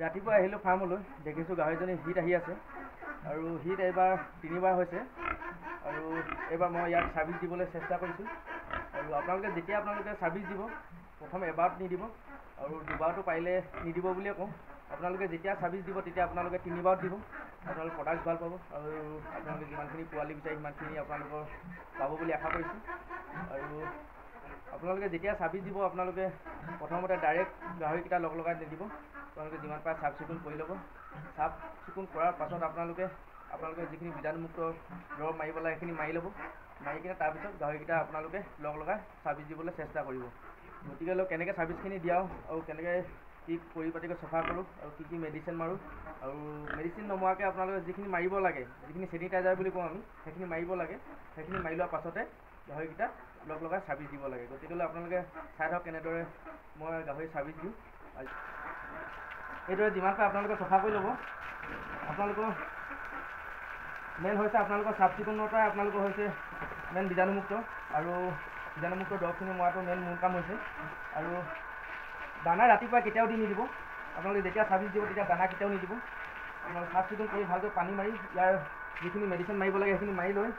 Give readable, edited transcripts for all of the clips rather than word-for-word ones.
ৰাতিপুৱা আহিলোঁ ফাৰ্মলৈ, দেখিছোঁ গাহৰিজনী হিট আহি আছে আৰু হিট এইবাৰ 3বাৰ হৈছে আৰু এইবাৰ মই ইয়াক ছাৰ্ভিচ দিবলৈ চেষ্টা কৰিছোঁ। আৰু যেতিয়া আপোনালোকে ছাৰ্ভিচ দিব, প্ৰথম এবাৰত নিদিব আৰু দুবাৰটো পাৰিলে নিদিব বুলিয়ে কওঁ। আপোনালোকে যেতিয়া ছাৰ্ভিচ দিব তেতিয়া আপোনালোকে 3বাৰত দিব, আপোনালোকে প্ৰডাক্ট ভাল পাব আৰু আপোনালোকে যিমানখিনি পোৱালি বিচাৰে সিমানখিনি আপোনালোকৰ পাব বুলি আশা কৰিছোঁ। আৰু আপোনালোকে যেতিয়া ছাৰ্ভিচ দিব, আপোনালোকে প্ৰথমতে ডাইৰেক্ট গাহৰিকেইটা লগাই নিদিব। আপোনালোকে যিমান পাৰে চাফ চিকুণ কৰি ল'ব। চাফ চিকুণ কৰাৰ পাছত আপোনালোকে যিখিনি বীজাণুমুক্ত দৰৱ মাৰিব লাগে সেইখিনি মাৰি ল'ব। মাৰি কিনে তাৰপিছত গাহৰিকেইটা আপোনালোকে লগাই ছাৰ্ভিচ দিবলৈ চেষ্টা কৰিব। গতিকে কেনেকৈ ছাৰ্ভিচখিনি দিয়াওঁ আৰু কেনেকৈ কি পৰিপাটিকৈ চফা কৰোঁ আৰু কি মেডিচিন মাৰোঁ আৰু মেডিচিন নমৰাকৈ আপোনালোকে যিখিনি মাৰিব লাগে, যিখিনি চেনিটাইজাৰ বুলি কওঁ আমি, সেইখিনি মাৰিব লাগে। সেইখিনি মাৰি লোৱাৰ পাছতে গাহৰিকেইটা লগাই ছাৰ্ভিচ দিব লাগে। গতিকে আপোনালোকে চাই থাকক কেনেদৰে মই গাহৰি ছাৰ্ভিচ দিওঁ। এইদৰে যিমান পাৰে আপোনালোকে চফা কৰি ল'ব। আপোনালোকৰ মেইন হৈছে আপোনালোকৰ চাফ চিকুণতাই আপোনালোকৰ হৈছে মেইন বীজাণুমুক্ত আৰু বীজাণুমুক্ত দৰৱখিনি মৰাটো মেইন মূল কাম হৈছে। আৰু দানা ৰাতিপুৱা কেতিয়াও দি নিদিব। আপোনালোকে যেতিয়া ছাৰ্ভিচ দিব তেতিয়া দানা কেতিয়াও নিদিব। আপোনালোকে চাফ চিকুণ কৰি ভালকৈ পানী মাৰি ইয়াৰ যিখিনি মেডিচিন মাৰিব লাগে সেইখিনি মাৰি লৈ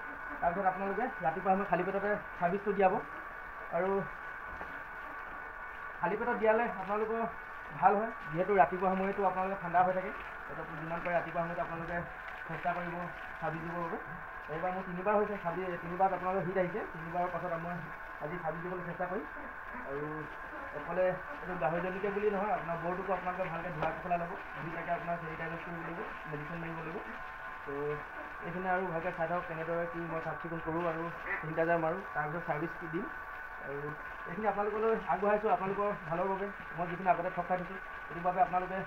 তাৰপিছত আপোনালোকে ৰাতিপুৱা সময়ত খালী পেটতে ছাৰ্ভিচটো দিয়াব। আৰু খালী পেটত দিয়ালে আপোনালোকৰ ভাল হয়, যিহেতু ৰাতিপুৱা সময়তো আপোনালোকে ঠাণ্ডা হৈ থাকে। যিমান পাৰে ৰাতিপুৱা সময়ত আপোনালোকে চেষ্টা কৰিব ছাৰ্ভিচ দিবৰ বাবে। এইবাৰ মোৰ 3বাৰ হৈছে, 3বাৰত আপোনালোকৰ হিট আহিছে। 3বাৰৰ পাছত মই আজি ছাৰ্ভিচ দিবলৈ চেষ্টা কৰিম। আৰু অকলে এইটো গাহৰিজনীকে বুলি নহয়, আপোনাৰ বৰটোকো আপোনালোকে ভালকৈ ধোৱাই পখলাই ল'ব। ধুনীয়াকৈ আপোনাৰ চেনিটাইজাৰ কৰিব লাগিব, মেডিচিন মাৰিব লাগিব। তো এইখিনি আৰু ভালকৈ চাই থাকক কেনেদৰে কি মই চাফ চিকুণ কৰোঁ আৰু চেনিটাইজাৰ মাৰোঁ, তাৰপিছত ছাৰ্ভিচটো দিম। আৰু এইখিনি আপোনালোকলৈ আগবঢ়াইছোঁ আপোনালোকৰ ভালৰ বাবে। মই যিখিনি আগতে ঠগ খাই থৈছোঁ সেইটো বাবে আপোনালোকে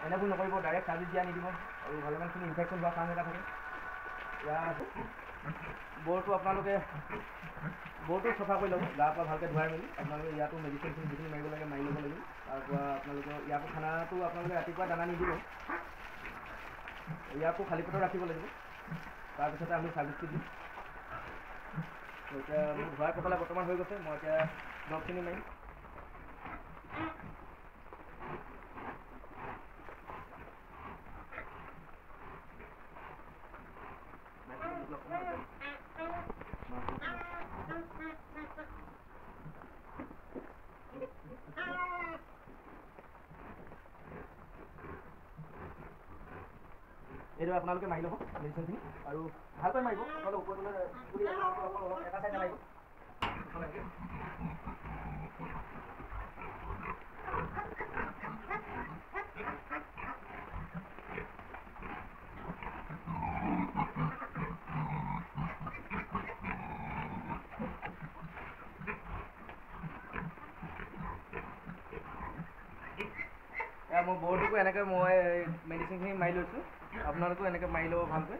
এনেবোৰ নকৰিব, ডাইৰেক্ট ছাৰ্ভিচ দিয়া নিদিব। আৰু ভালেমানখিনি ইনফেকশ্যন হোৱাৰ কাৰণ এটা থাকে। ইয়াৰ বৰটো চফা কৰি ল'ব, গাৰ পৰা ভালকৈ ধুৱাই মেলি আপোনালোকে ইয়াতো মেডিচিনখিনি যিখিনি মাৰিব লাগে মাৰি ল'ব লাগিব। তাৰপৰা আপোনালোকৰ ইয়াতো খানাটো আপোনালোকে ৰাতিপুৱা দানা নিদিব, ইয়াকো খালী পেটত ৰাখিব লাগিব। তাৰপিছতে আমি ছাৰ্ভিচটো দিম। এতিয়া মোৰ ধুৱাই পখলাই বৰ্তমান হৈ গৈছে, মই এতিয়া দৰৱখিনি মাৰিম। এইদৰে আপোনালোকে মাৰি ল'ব মেডিচিনখিনি আৰু ভালকৈ মাৰিব। অকল ওপৰলৈ এটা চাইডে মাৰিব। মই বৰটোকো এনেকৈ মই মেডিচিনখিনি মাৰি লৈছোঁ, আপোনালোকেও এনেকৈ মাৰি ল'ব ভালকৈ।